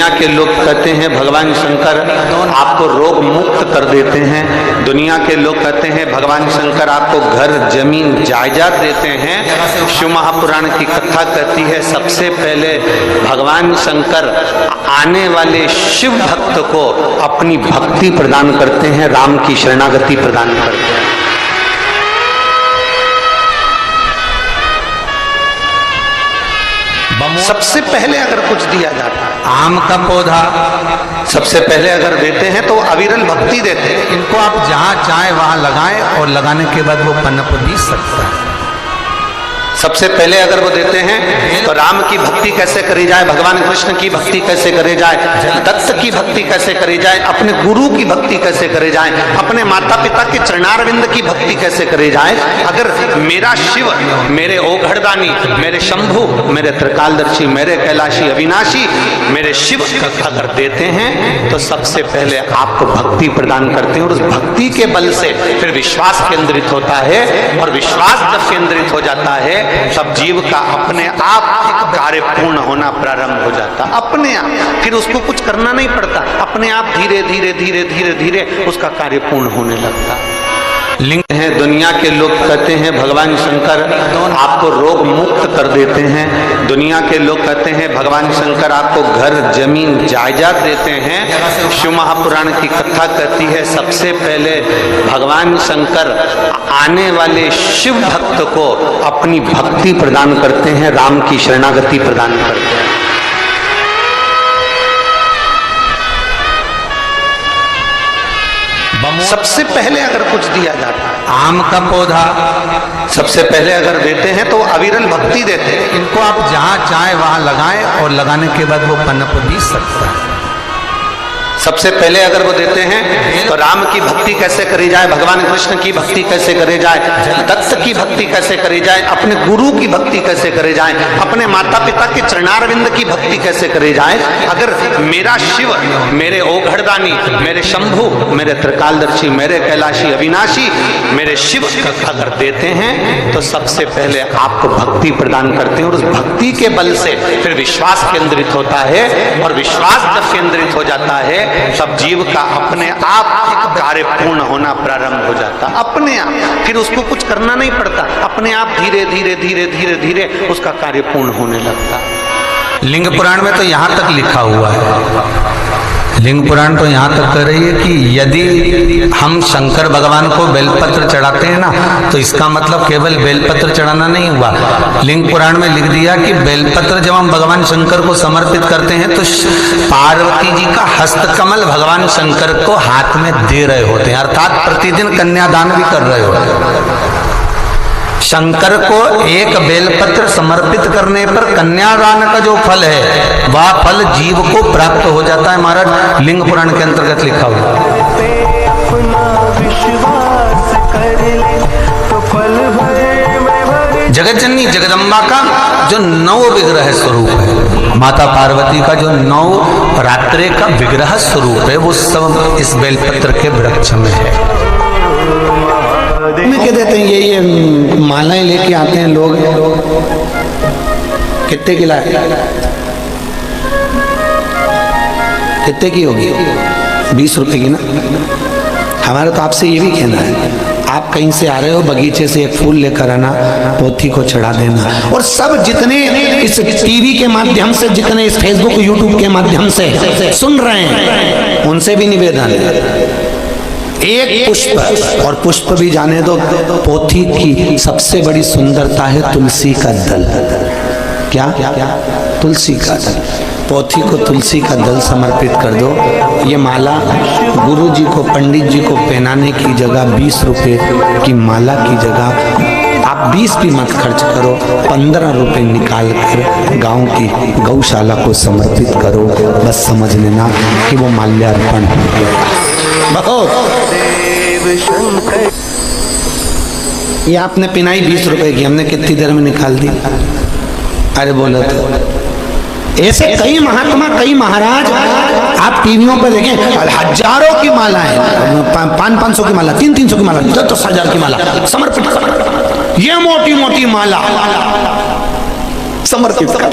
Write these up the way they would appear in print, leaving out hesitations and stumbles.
दुनिया के लोग कहते हैं भगवान शंकर आपको रोग मुक्त कर देते हैं। दुनिया के लोग कहते हैं भगवान शंकर आपको घर जमीन जायदाद देते हैं। शिव महापुराण की कथा कहती है सबसे पहले भगवान शंकर आने वाले शिव भक्त को अपनी भक्ति प्रदान करते हैं, राम की शरणागति प्रदान करते हैं। सबसे पहले अगर कुछ दिया जाता है, आम का पौधा सबसे पहले अगर देते हैं तो अविरल भक्ति देते हैं। इनको आप जहाँ चाहे वहाँ लगाएं और लगाने के बाद वो पनप भी सकता है। सबसे पहले अगर वो देते हैं तो राम की भक्ति कैसे करी जाए, भगवान कृष्ण की भक्ति कैसे करी जाए, दत्त की भक्ति कैसे करी जाए, अपने गुरु की भक्ति कैसे करी जाए, अपने माता पिता के चरणारविंद की भक्ति कैसे करी जाए। अगर मेरा शिव, मेरे ओघड़दानी, मेरे शंभु, मेरे त्रिकालदर्शी, मेरे कैलाशी अविनाशी, मेरे शिव अगर देते हैं तो सबसे पहले आपको भक्ति प्रदान करते हैं और उस भक्ति के बल से फिर विश्वास केंद्रित होता है और विश्वास जब केंद्रित हो जाता है तब जीव का अपने आप कार्य पूर्ण होना प्रारंभ हो जाता, अपने आप। फिर उसको कुछ करना नहीं पड़ता, अपने आप धीरे धीरे धीरे धीरे धीरे उसका कार्य पूर्ण होने लगता। लिंग है, दुनिया के लोग कहते हैं भगवान शंकर आपको रोग मुक्त कर देते हैं। दुनिया के लोग कहते हैं भगवान शंकर आपको घर जमीन जायदाद देते हैं। शिव महापुराण की कथा कहती है सबसे पहले भगवान शंकर आने वाले शिव भक्त को अपनी भक्ति प्रदान करते हैं, राम की शरणागति प्रदान करते हैं। सबसे पहले अगर कुछ दिया जाता है, आम का पौधा सबसे पहले अगर देते हैं तो अविरल भक्ति देते हैं। इनको आप जहाँ चाहे वहाँ लगाएं और लगाने के बाद वो पनप भी सकता है। सबसे पहले अगर वो देते हैं तो राम की भक्ति कैसे करी जाए, भगवान कृष्ण की भक्ति कैसे करी जाए, दत्त की भक्ति कैसे करी जाए, अपने गुरु की भक्ति कैसे करी जाए, अपने माता पिता के चरणारविंद की भक्ति कैसे करी जाए। अगर मेरा शिव, मेरे ओघड़दानी, मेरे शंभु, मेरे त्रिकालदर्शी, मेरे कैलाशी अविनाशी, मेरे शिव अगर देते हैं तो सबसे पहले आपको भक्ति प्रदान करते हैं और उस भक्ति के बल से फिर विश्वास केंद्रित होता है और विश्वास जब केंद्रित हो जाता है तब जीव का अपने आप कार्य पूर्ण होना प्रारंभ हो जाता, अपने आप। फिर उसको कुछ करना नहीं पड़ता, अपने आप धीरे धीरे धीरे धीरे धीरे उसका कार्य पूर्ण होने लगता। लिंग पुराण में तो यहाँ तक लिखा हुआ है, लिंग पुराण तो यहाँ तक कह रही है कि यदि हम शंकर भगवान को बेलपत्र चढ़ाते हैं ना तो इसका मतलब केवल बेलपत्र चढ़ाना नहीं हुआ। लिंग पुराण में लिख दिया कि बेलपत्र जब हम भगवान शंकर को समर्पित करते हैं तो पार्वती जी का हस्तकमल भगवान शंकर को हाथ में दे रहे होते हैं, अर्थात प्रतिदिन कन्यादान भी कर रहे होते हैं। शंकर को एक बेलपत्र समर्पित करने पर कन्यादान का जो फल है वह फल जीव को प्राप्त हो जाता है। महाराज लिंग पुराण के अंतर्गत लिखा हुआ। जगत जननी जगदम्बा का जो 9 विग्रह स्वरूप है, माता पार्वती का जो 9 रात्रे का विग्रह स्वरूप है, वो सब इस बेलपत्र के वृक्ष में है। में क्या देते हैं, ये मालाएं लेके आते हैं लोग, कितने की लाए, कितने की होगी, 20 रुपए की ना। हमारा तो आपसे ये भी कहना है, आप कहीं से आ रहे हो बगीचे से एक फूल लेकर आना, पोथी को चढ़ा देना। और सब जितने इस टीवी के माध्यम से, जितने इस फेसबुक यूट्यूब के माध्यम से सुन रहे हैं, उनसे भी निवेदन है, एक पुष्प, और पुष्प भी जाने दो, पोथी की सबसे बड़ी सुंदरता है तुलसी का दल। क्या? तुलसी का दल। पोथी को तुलसी का दल समर्पित कर दो। ये माला गुरु जी को, पंडित जी को पहनाने की जगह 20 रुपए की माला की जगह आप 20 भी मत खर्च करो, 15 रुपए निकाल कर गाँव की गौशाला को समर्पित करो। बस समझ लेना कि वो माल्यार्पण हो गया। ये आपने पिनाई 20 रुपए की, हमने कितनी देर में निकाल दी। अरे बोलो तो ऐसे कई महात्मा, कई महाराज आप टीवियों पर देखें, हजारों की माला है, 500 की माला, 300 की माला, 10,000 की माला समर्पित। ये मोटी मोटी माला समर्पित कर।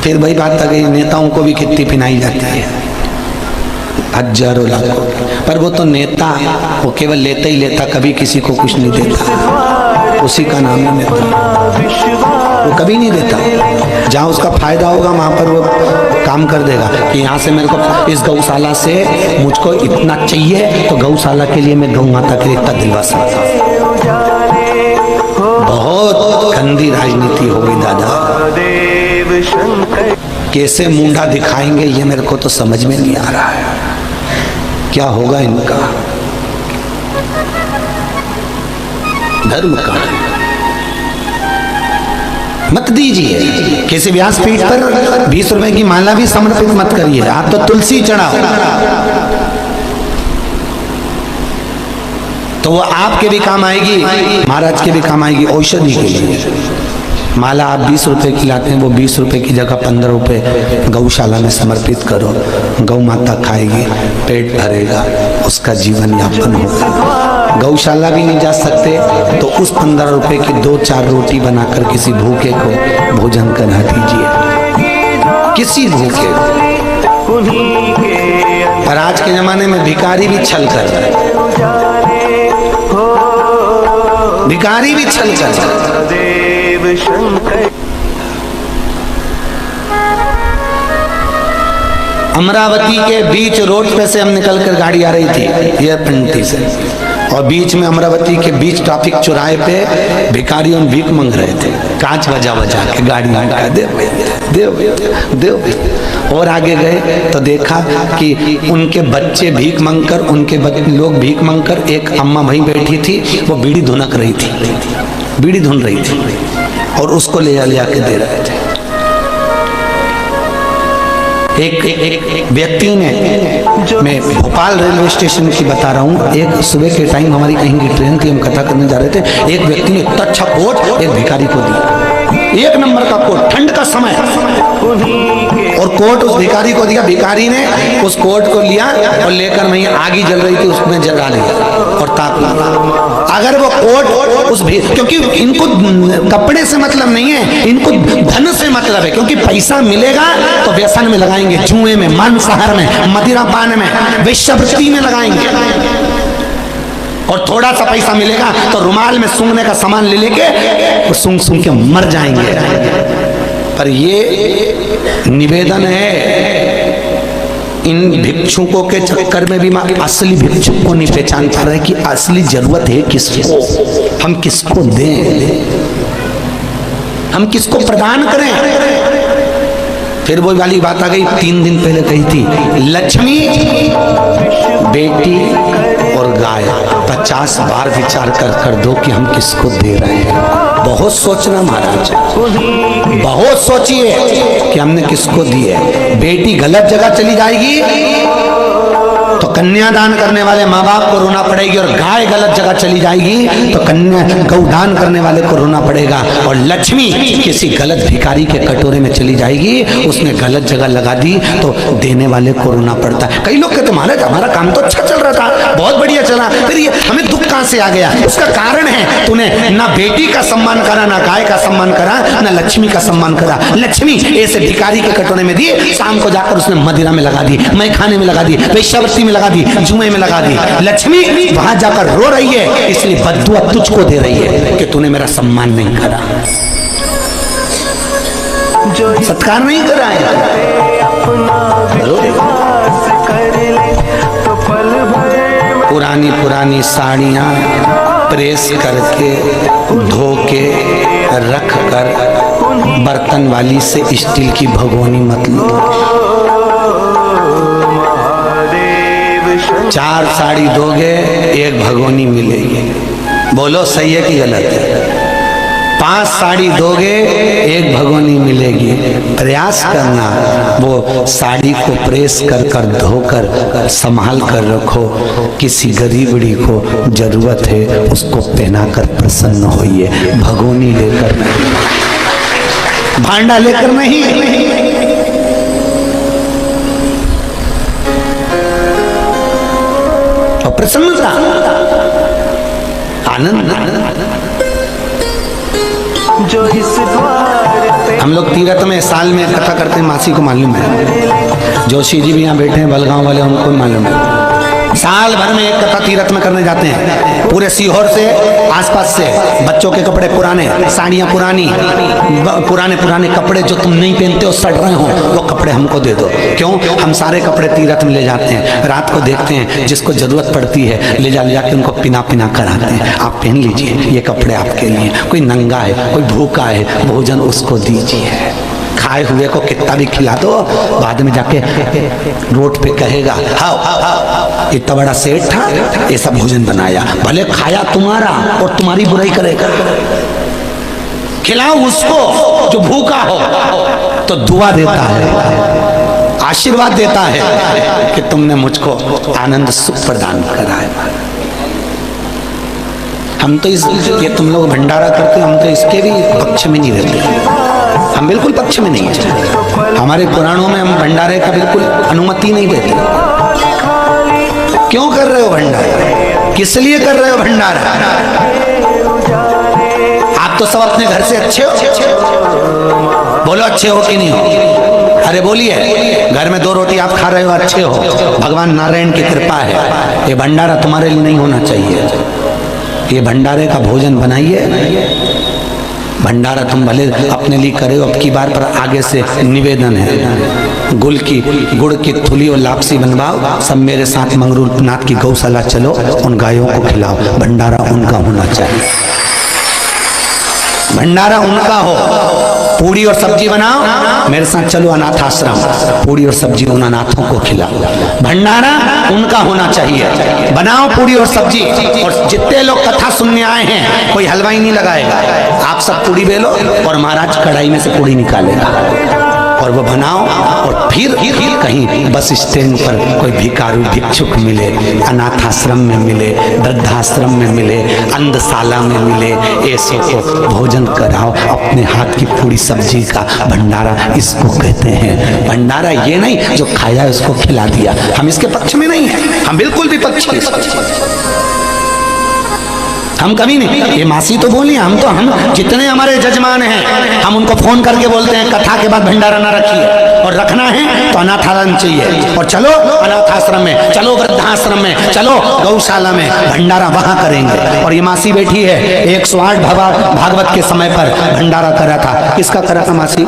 फिर वही बात आ गई, नेताओं को भी कितनी पिनाई जाती है, हजारों लाखों, पर वो तो नेता, वो केवल लेता ही लेता, कभी किसी को कुछ नहीं देता, उसी का नाम है नेता। वो कभी नहीं देता, जहाँ उसका फायदा होगा वहाँ पर वो काम कर देगा कि यहाँ से मेरे को इस गौशाला से मुझको इतना चाहिए, तो गौशाला के लिए मैं गौ माता के लिए इतना दिलवा सकता हूँ। बहुत गंदी राजनीति होगी दादा, कैसे मुंडा दिखाएंगे ये मेरे को तो समझ में नहीं आ रहा है, क्या होगा इनका धर्म का। मत दीजिए किसी व्यासपीठ पर 20 रुपए की माला भी समर्पित मत करिए, आप तो तुलसी चढ़ाओ, तो वो आपके भी काम आएगी, महाराज के भी काम आएगी औषधि के लिए। माला आप 20 रुपए की लाते हैं, वो 20 रुपए की जगह 15 रुपए गौशाला में समर्पित करो, गौ माता खाएगी, पेट भरेगा, उसका जीवन यापन होगा। गौशाला भी नहीं जा सकते तो उस 15 रुपए की 2-4 रोटी बनाकर किसी भूखे को भोजन करा दीजिए, किसी भूखे को। पर आज के जमाने में भिखारी भी छल कर रहा है, भिखारी भी छल कर रहा है। अमरावती के बीच रोड पे से हम निकलकर गाड़ी आ रही थी एयरपेंटी से, और बीच में अमरावती के बीच ट्रैफिक चौराहे पे भिखारियों भीख मांग रहे थे, कांच बजा बजा के गाड़ी लगा दे दे। और आगे गए तो देखा कि उनके बच्चे भीख मांगकर, उनके लोग भीख मांगकर, एक अम्मा वहीं बैठी थी, वो बीड़ी धुनक रही थी, बीड़ी धुन रही थी, और उसको ले के दे रहे थे। एक व्यक्ति ने, मैं भोपाल रेलवे स्टेशन की बता रहा हूँ, एक सुबह के टाइम हमारी कहीं की ट्रेन थी, हम कथा करने जा रहे थे, एक व्यक्ति ने इतना अच्छा कोट एक भिखारी को दिया, 1 नंबर का कोट, ठंड का समय, और कोट उस भिखारी को दिया। भिखारी ने उस कोट को लिया और लेकर वहीं आगी जल रही थी उसमें जला लिया और ताप लिया। अगर वो कोट उस क्योंकि इनको कपड़े से मतलब नहीं है, इनको धन से मतलब है, क्योंकि पैसा मिलेगा तो व्यसन में लगाएंगे, जुए में, मांसाहार में, मदिरा पान में, वेश्यावृत्ति में लगाएंगे, और थोड़ा सा पैसा मिलेगा तो रुमाल में सूंघने का सामान ले लेके सूंघ सूंघ के मर जाएंगे। पर ये निवेदन है, इन भिक्षुकों के चक्कर में भी असली भिक्षुक को नहीं पहचान पा रहे कि असली जरूरत है किसको, हम किसको दें, हम किसको प्रदान करें। फिर वो वाली बात आ गई, 3 दिन पहले कही थी, लक्ष्मी, बेटी और गाय, 50 बार विचार कर दो कि हम किसको दे रहे हैं। बहुत सोचना महाराज, बहुत सोचिए कि हमने किसको दी है। बेटी गलत जगह चली जाएगी तो कन्यादान करने वाले माँ बाप को रोना पड़ेगी, और गाय गलत जगह चली जाएगी तो गौदान करने वाले को रोना पड़ेगा, और लक्ष्मी किसी गलत भिखारी के कटोरे में चली जाएगी, उसने गलत जगह लगा दी तो देने वाले को रोना पड़ता है। कई लोग कहते महाराज हमारा काम तो अच्छा चल रहा था, बहुत बढ़िया चला, फिर ये हमें दुख कहां से आ गया? उसका कारण है तूने ना बेटी का सम्मान करा, ना गाय का सम्मान करा, ना लक्ष्मी का सम्मान करा। लक्ष्मी ऐसे भिखारी के कटोरे में दी, शाम को जाकर उसने मदिरा में लगा दी, मैं खाने में लगा दी, वेश्यावृत्ति में लगा दी, जुए में लगा दी। लक्ष्मी वहां जाकर रो रही है, इसलिए बद्दुआ तुझको दे रही है कि तूने मेरा सम्मान नहीं करा, सत्कार नहीं करा है। पुरानी पुरानी साड़ियां प्रेस करके धो के रख कर बर्तन वाली से स्टील की भगोनी मत लो। 4 साड़ी दोगे 1 भगोनी मिलेगी, बोलो सही है कि गलत है? 5 साड़ी दोगे 1 भगोनी मिलेगी। प्रयास करना वो साड़ी को प्रेस कर धोकर संभाल कर रखो, किसी गरीबड़ी को जरूरत है उसको पहनाकर प्रसन्न होइए, भगोनी लेकर नहीं, भांडा लेकर नहीं। प्रसन्नता, आनंद, जो इस द्वार पे हम लोग तीरथ में साल में कथा करते हैं, मासी को मालूम है, जोशी जी भी यहाँ बैठे हैं, बलगांव वाले, उनको मालूम है। साल भर में एक कथा तीरथ में करने जाते हैं। पूरे सीहोर से आसपास से बच्चों के कपड़े पुराने, साड़ियाँ पुरानी, पुराने पुराने कपड़े जो तुम नहीं पहनते हो, सड़ रहे हो, वो कपड़े हमको दे दो। क्यों? हम सारे कपड़े तीरथ में ले जाते हैं, रात को देखते हैं जिसको जरूरत पड़ती है ले जाके उनको पिना कर आते हैं। आप पहन लीजिए, ये कपड़े आपके लिए। कोई नंगा है, कोई भूखा है, भोजन उसको दीजिए। खाए हुए को कितना भी खिला दो, बाद में जाके रोड पे कहेगा हाँ इतना बड़ा सेठ था, ऐसा भोजन बनाया, भले खाया तुम्हारा और तुम्हारी बुराई करेगा। खिलाओ उसको जो भूखा हो, तो दुआ देता है, आशीर्वाद देता है कि तुमने मुझको आनंद सुख प्रदान करा है। हम तो ये तुम लोग भंडारा करते हो, हम तो इसके भी पक्ष में नहीं रहते, हम बिल्कुल पक्ष में नहीं है। हमारे पुराणों में हम भंडारे का बिल्कुल अनुमति नहीं देते। क्यों कर रहे हो भंडारा? किस लिए कर रहे हो भंडारा? आप तो सब अपने घर से अच्छे हो, बोलो अच्छे हो कि नहीं हो? अरे बोलिए, घर में 2 रोटी आप खा रहे हो, अच्छे हो, भगवान नारायण की कृपा है। ये भंडारा तुम्हारे लिए नहीं होना चाहिए। ये भंडारे का भोजन बनाइए, भंडारा तुम भले अपने लिए करे हो। अब की बार पर आगे से निवेदन है, गुड़ की थुली और लापसी बनवाओ, सब मेरे साथ मंगरूनाथ की गौशाला चलो, उन गायों को खिलाओ। भंडारा उनका होना चाहिए, भंडारा उनका हो। पूड़ी और सब्जी बनाओ, मेरे साथ चलो अनाथ आश्रम, पूड़ी और सब्जी उन अनाथों को खिलाओ। भंडारा उनका होना चाहिए। बनाओ पूड़ी और सब्जी, और जितने लोग कथा सुनने आए हैं कोई हलवाई नहीं लगाएगा, आप सब पूड़ी बेलो और महाराज कढ़ाई में से पूड़ी निकालेगा और वो बनाओ। और फिर कहीं बस स्टैंड पर कोई भिखारू भिक्षुक मिले, अनाथ आश्रम में मिले, वृद्धाश्रम में मिले, अंधशाला में मिले, ऐसे को भोजन कराओ। अपने हाथ की पूरी सब्जी का भंडारा इसको कहते हैं। भंडारा ये नहीं जो खाया उसको खिला दिया। हम इसके पक्ष में नहीं है, हम बिल्कुल भी पक्ष हम कभी नहीं। ये मासी तो बोली, हम जितने हमारे जजमान हैं हम उनको फोन करके बोलते हैं कथा के बाद भंडारा ना रखिए, और रखना है तो अनाथ आश्रम चाहिए, और चलो अनाथ आश्रम में, चलो वृद्धाश्रम में, चलो गौशाला में, भंडारा वहां करेंगे। और ये मासी बैठी है, 108 भागवत के समय पर भंडारा करा था। किसका करा था मासी?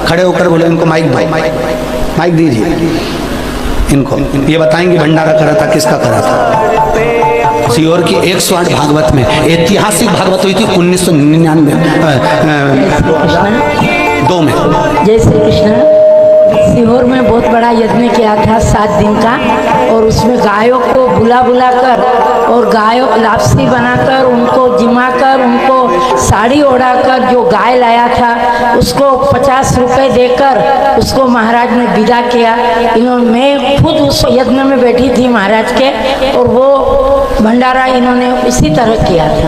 खड़े होकर बोले, इनको माइक दीजिए, इनको ये बताएंगे भंडारा करा था, किसका करा था। सीहोर की 108 भागवत में, ऐतिहासिक भागवत हुई थी 1999 2 में। जय श्री कृष्ण। सीहोर में बहुत बड़ा यज्ञ किया था 7 दिन का, और उसमें गायों को बुला कर और गायों लापसी बनाकर, उनको जिमाकर, उनको साड़ी ओढ़ाकर, जो गाय लाया था उसको 50 रुपए देकर उसको महाराज ने विदा किया। मैं खुद उस यज्ञ में बैठी थी महाराज के, और वो भंडारा इन्होंने इसी तरह किया था।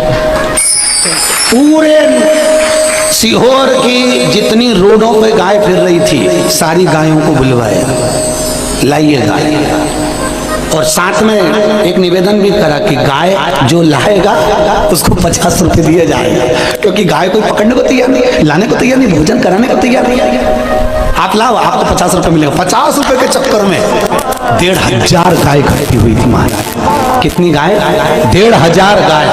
पूरे सीहोर की जितनी रोडों पे गाय फिर रही थी, सारी गायों को बुलवाया, लाइए गाय, और साथ में एक निवेदन भी करा कि गाय जो लाएगा उसको 50 रुपए दिए जाएगा, क्योंकि गाय कोई पकड़ने को तैयार नहीं, लाने को तैयार नहीं, भोजन कराने को तैयार नहीं। आप लाओ, आपको 50 रुपए मिलेगा। 50 रुपए के चक्कर में 1500 गाय इकट्ठी हुई थी महाराज। कितनी गाय? 1500 गाय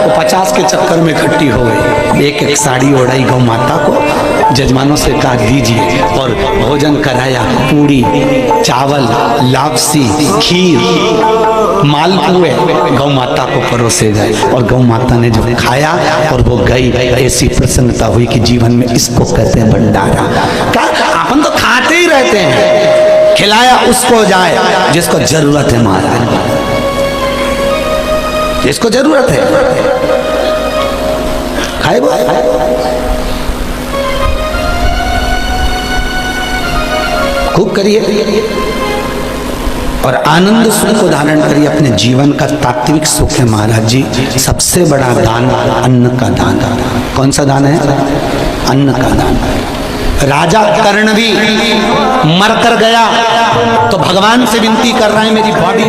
तो 50 के चक्कर में इकट्ठी हो गई। एक साड़ी ओढ़ाई गौ माता को, जजमानों से कहा दीजिए, और भोजन कराया। पूड़ी, चावल, लापसी, खीर, मालपुए गौ माता को परोसे गए, और गौ माता ने जो खाया और वो गई, ऐसी प्रसन्नता हुई कि जीवन में इसको कहते हैं भंडारा। क्या अपन तो खाते ही रहते हैं, खिलाया उसको जाए जिसको जरूरत है महाराज, जिसको जरूरत है खाए वो। खूब करिए और आनंद सुख को धारण करिए। अपने जीवन का तात्विक सुख है महाराज जी। सबसे बड़ा दान अन्न का दान। कौन सा दान है? अन्न का दान। राजा कर्ण भी मर कर गया तो भगवान से विनती कर रहा है मेरी बॉडी